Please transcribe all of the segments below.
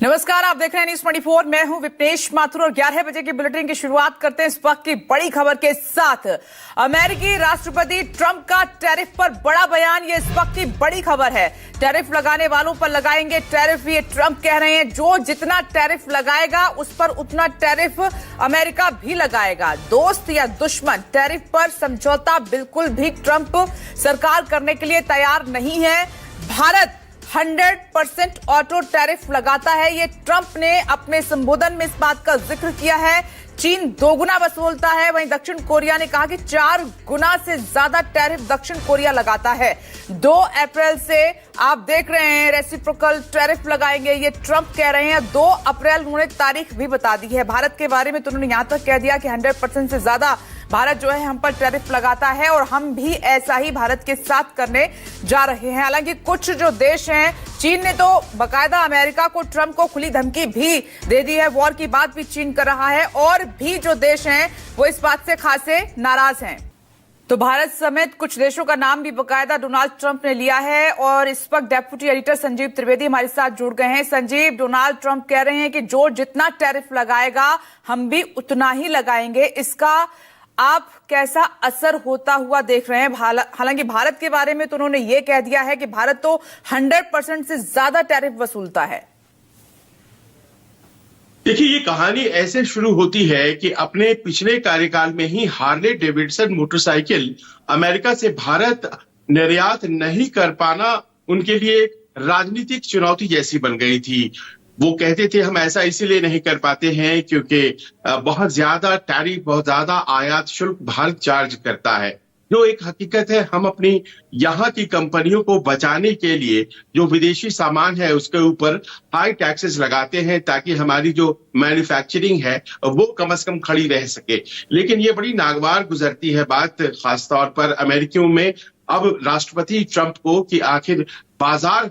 नमस्कार, आप देख रहे हैं न्यूज 24। मैं हूं विपनेश माथुर और 11 बजे की बुलेटिन की शुरुआत करते हैं इस वक्त की बड़ी खबर के साथ। अमेरिकी राष्ट्रपति ट्रंप का टैरिफ पर बड़ा बयान, ये इस वक्त की बड़ी खबर है। टैरिफ लगाने वालों पर लगाएंगे टैरिफ, ये ट्रंप कह रहे हैं। जो जितना टैरिफ लगाएगा उस पर उतना टैरिफ अमेरिका भी लगाएगा। दोस्त या दुश्मन, टैरिफ पर समझौता बिल्कुल भी ट्रंप सरकार करने के लिए तैयार नहीं है। भारत 100% ऑटो टैरिफ लगाता है, ये ट्रंप ने अपने संबोधन में इस बात का जिक्र किया है। चीन दोगुना वसूलता है, वहीं दक्षिण कोरिया ने कहा कि 4 गुना से ज्यादा टैरिफ दक्षिण कोरिया लगाता है। 2 अप्रैल से आप देख रहे हैं रेसिप्रोकल टैरिफ लगाएंगे, ये ट्रंप कह रहे हैं। 2 अप्रैल उन्होंने तारीख भी बता दी है। भारत के बारे में तो उन्होंने यहां तक कह दिया कि 100% से ज्यादा भारत जो है हम पर टैरिफ लगाता है और हम भी ऐसा ही भारत के साथ करने जा रहे हैं। हालांकि कुछ जो देश हैं, चीन ने तो बाकायदा अमेरिका को, ट्रंप को खुली धमकी भी दे दी है। वॉर की बात भी चीन कर रहा है और भी जो देश हैं वो इस बात से खासे नाराज हैं। तो भारत समेत कुछ देशों का नाम भी बाकायदा डोनाल्ड ट्रंप ने लिया है और इस वक्त डेप्यूटी एडिटर संजीव त्रिवेदी हमारे साथ जुड़ गए हैं। संजीव, डोनाल्ड ट्रंप कह रहे हैं कि जो जितना टैरिफ लगाएगा हम भी उतना ही लगाएंगे। इसका आप कैसा असर होता हुआ देख रहे हैं? हालांकि भारत के बारे में तो उन्होंने ये कह दिया है कि भारत तो 100% से ज्यादा टैरिफ वसूलता है। देखिए, ये कहानी ऐसे शुरू होती है कि अपने पिछले कार्यकाल में ही हार्ले डेविडसन मोटरसाइकिल अमेरिका से भारत निर्यात नहीं कर पाना उनके लिए राजनीतिक चुनौती जैसी बन गई थी। वो कहते थे हम ऐसा इसीलिए नहीं कर पाते हैं क्योंकि बहुत ज्यादा टैरिफ, बहुत ज्यादा आयात शुल्क भारत चार्ज करता है। जो एक हकीकत है, हम अपनी यहाँ की कंपनियों को बचाने के लिए जो विदेशी सामान है उसके ऊपर हाई टैक्सेस लगाते हैं ताकि हमारी जो मैन्युफैक्चरिंग है वो कम से कम खड़ी रह सके। लेकिन ये बड़ी नागवार गुजरती है बात, खासतौर पर अमेरिकियों में अब राष्ट्रपति ट्रंप को, कि आखिर बाजार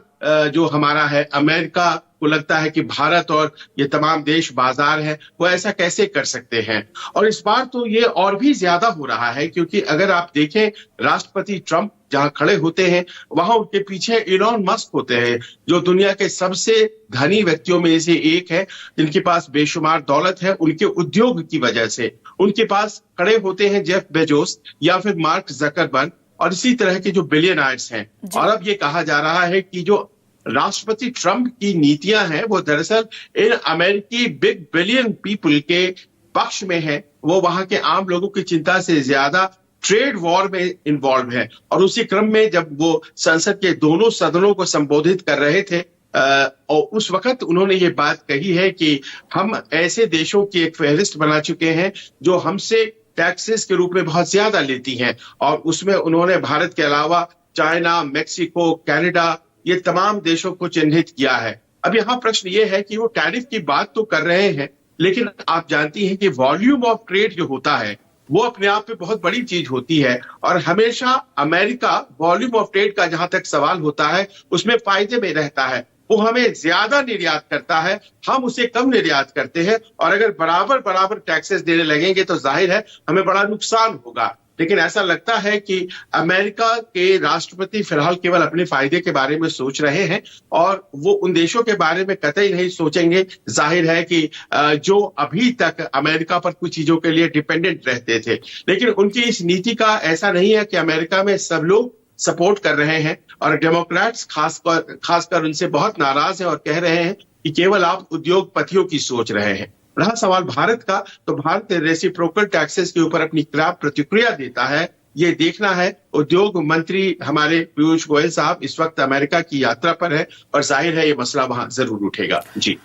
जो हमारा है अमेरिका को लगता है कि भारत और ये तमाम देश बाजार हैं, वो ऐसा कैसे कर सकते हैं। और इस बार तो ये और भी ज्यादा हो रहा है क्योंकि अगर आप देखें राष्ट्रपति ट्रंप जहां खड़े होते हैं वहां उनके पीछे इलॉन मस्क होते हैं, जो दुनिया के सबसे धनी व्यक्तियों में से एक है, जिनके पास बेशुमार दौलत है उनके उद्योग की वजह से। उनके पास खड़े होते हैं जेफ बेजोस या फिर मार्क जकरबर्ग और इसी तरह के जो बिलियनर्स हैं। और अब ये कहा जा रहा है कि जो राष्ट्रपति ट्रंप की नीतियां हैं वो दरअसल इन अमेरिकी बिग बिलियन पीपल के पक्ष में है। वो वहां के आम लोगों की चिंता से ज्यादा ट्रेड वॉर में इन्वॉल्व है। और उसी क्रम में जब वो संसद के दोनों सदनों को संबोधित कर रहे थे और उस वक्त उन्होंने ये बात कही है कि हम ऐसे देशों की एक फहरिस्त बना चुके हैं जो हमसे टैक्सेस के रूप में बहुत ज्यादा लेती हैं। और उसमें उन्होंने भारत के अलावा चाइना, मेक्सिको, कनाडा, ये तमाम देशों को चिन्हित किया है। अब यहाँ प्रश्न ये है कि वो टैरिफ की बात तो कर रहे हैं, लेकिन आप जानती हैं कि वॉल्यूम ऑफ ट्रेड जो होता है वो अपने आप में बहुत बड़ी चीज होती है। और हमेशा अमेरिका वॉल्यूम ऑफ ट्रेड का जहां तक सवाल होता है उसमें फायदे में रहता है। वो हमें ज्यादा निर्यात करता है, हम उसे कम निर्यात करते हैं। और अगर बराबर बराबर टैक्सेस देने लगेंगे तो जाहिर है हमें बड़ा नुकसान होगा। लेकिन ऐसा लगता है कि अमेरिका के राष्ट्रपति फिलहाल केवल अपने फायदे के बारे में सोच रहे हैं और वो उन देशों के बारे में कतई नहीं सोचेंगे। जाहिर है कि जो अभी तक अमेरिका पर कुछ चीजों के लिए डिपेंडेंट रहते थे, लेकिन उनकी इस नीति का ऐसा नहीं है कि अमेरिका में सब लोग सपोर्ट कर रहे हैं। और डेमोक्रेट्स खासकर उनसे बहुत नाराज हैं और कह रहे हैं कि केवल आप उद्योगपतियों की सोच रहे हैं। रहा सवाल भारत का, तो भारत रेसिप्रोकल टैक्सेस के ऊपर अपनी क्या प्रतिक्रिया देता है ये देखना है। उद्योग मंत्री हमारे पीयूष गोयल साहब इस वक्त अमेरिका की यात्रा पर है और जाहिर है ये मसला वहां जरूर उठेगा। जी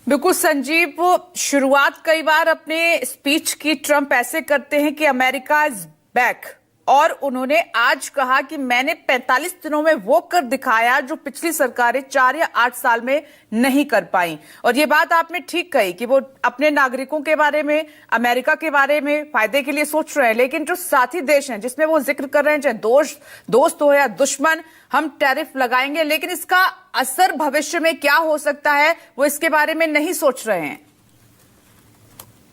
बिल्कुल संजीव, शुरुआत कई बार अपने स्पीच की ट्रंप ऐसे करते हैं कि अमेरिका इज बैक, और उन्होंने आज कहा कि मैंने 45 दिनों में वो कर दिखाया जो पिछली सरकारें 4 या 8 साल में नहीं कर पाई। और ये बात आपने ठीक कही कि वो अपने नागरिकों के बारे में, अमेरिका के बारे में फायदे के लिए सोच रहे हैं, लेकिन जो साथी देश हैं जिसमें वो जिक्र कर रहे हैं, चाहे दोस्त हो या दुश्मन, हम टैरिफ लगाएंगे, लेकिन इसका असर भविष्य में क्या हो सकता है वो इसके बारे में नहीं सोच रहे हैं।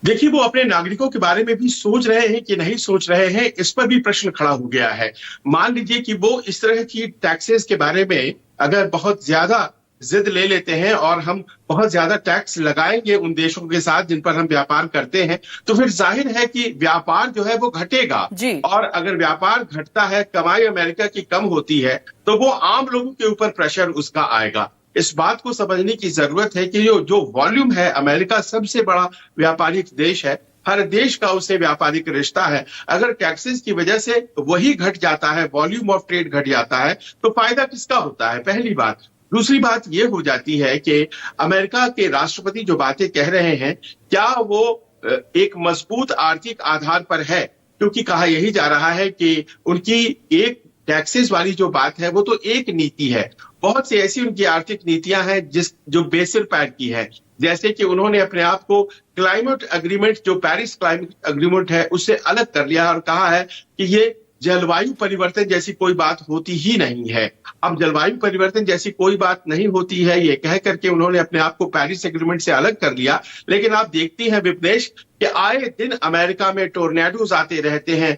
देखिए, वो अपने नागरिकों के बारे में भी सोच रहे हैं कि नहीं सोच रहे हैं, इस पर भी प्रश्न खड़ा हो गया है। मान लीजिए कि वो इस तरह की टैक्सेस के बारे में अगर बहुत ज्यादा जिद ले लेते हैं और हम बहुत ज्यादा टैक्स लगाएंगे उन देशों के साथ जिन पर हम व्यापार करते हैं, तो फिर जाहिर है कि व्यापार जो है वो घटेगा। जी। और अगर व्यापार घटता है, कमाई अमेरिका की कम होती है, तो वो आम लोगों के ऊपर प्रेशर उसका आएगा। इस बात को समझने की जरूरत है कि जो वॉल्यूम है, अमेरिका सबसे बड़ा व्यापारिक देश है, हर देश का उससे व्यापारिक रिश्ता है। अगर टैक्सेस की वजह से वही घट जाता है, वॉल्यूम ऑफ ट्रेड घट जाता है, तो फायदा किसका होता है? पहली बात। दूसरी बात ये हो जाती है कि अमेरिका के राष्ट्रपति जो बातें कह रहे हैं, क्या वो एक मजबूत आर्थिक आधार पर है? क्योंकि कहा यही जा रहा है कि उनकी एक टैक्सेस वाली जो बात है वो तो एक नीति है, बहुत सी ऐसी उनकी आर्थिक नीतियां हैं जो बेसिल पैड की है। जैसे कि उन्होंने अपने आप को क्लाइमेट एग्रीमेंट, जो पेरिस क्लाइमेट एग्रीमेंट है, उससे अलग कर लिया और कहा है कि ये जलवायु परिवर्तन जैसी कोई बात होती ही नहीं है। अब जलवायु परिवर्तन जैसी कोई बात नहीं होती है, ये कह करके उन्होंने अपने आप को पेरिस एग्रीमेंट से अलग कर लिया। लेकिन आप देखती हैं विपनेश कि आए दिन अमेरिका में टोर्नेडोज आते रहते हैं,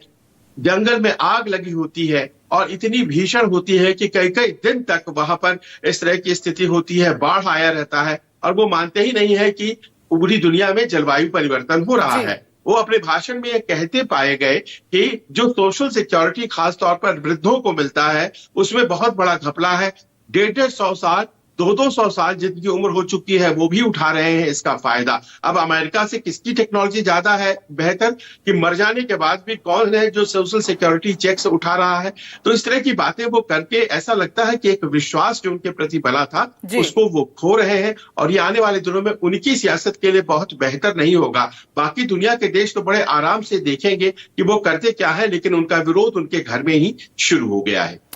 जंगल में आग लगी होती है और इतनी भीषण होती है कि कई कई दिन तक वहां पर इस तरह की स्थिति होती है, बाढ़ आया रहता है, और वो मानते ही नहीं है कि पूरी दुनिया में जलवायु परिवर्तन हो रहा है। वो अपने भाषण में ये कहते पाए गए कि जो सोशल सिक्योरिटी खासतौर पर वृद्धों को मिलता है, उसमें बहुत बड़ा घपला है। 150 साल 200 साल जिनकी उम्र हो चुकी है वो भी उठा रहे हैं इसका फायदा। अब अमेरिका से किसकी टेक्नोलॉजी ज्यादा है बेहतर, कि मर जाने के बाद भी कौन है जो सोशल सिक्योरिटी चेक्स उठा रहा है? तो इस तरह की बातें वो करके ऐसा लगता है कि एक विश्वास जो उनके प्रति बना था उसको वो खो रहे हैं, और ये आने वाले दिनों में उनकी सियासत के लिए बहुत बेहतर नहीं होगा। बाकी दुनिया के देश तो बड़े आराम से देखेंगे कि वो करते क्या है, लेकिन उनका विरोध उनके घर में ही शुरू हो गया है।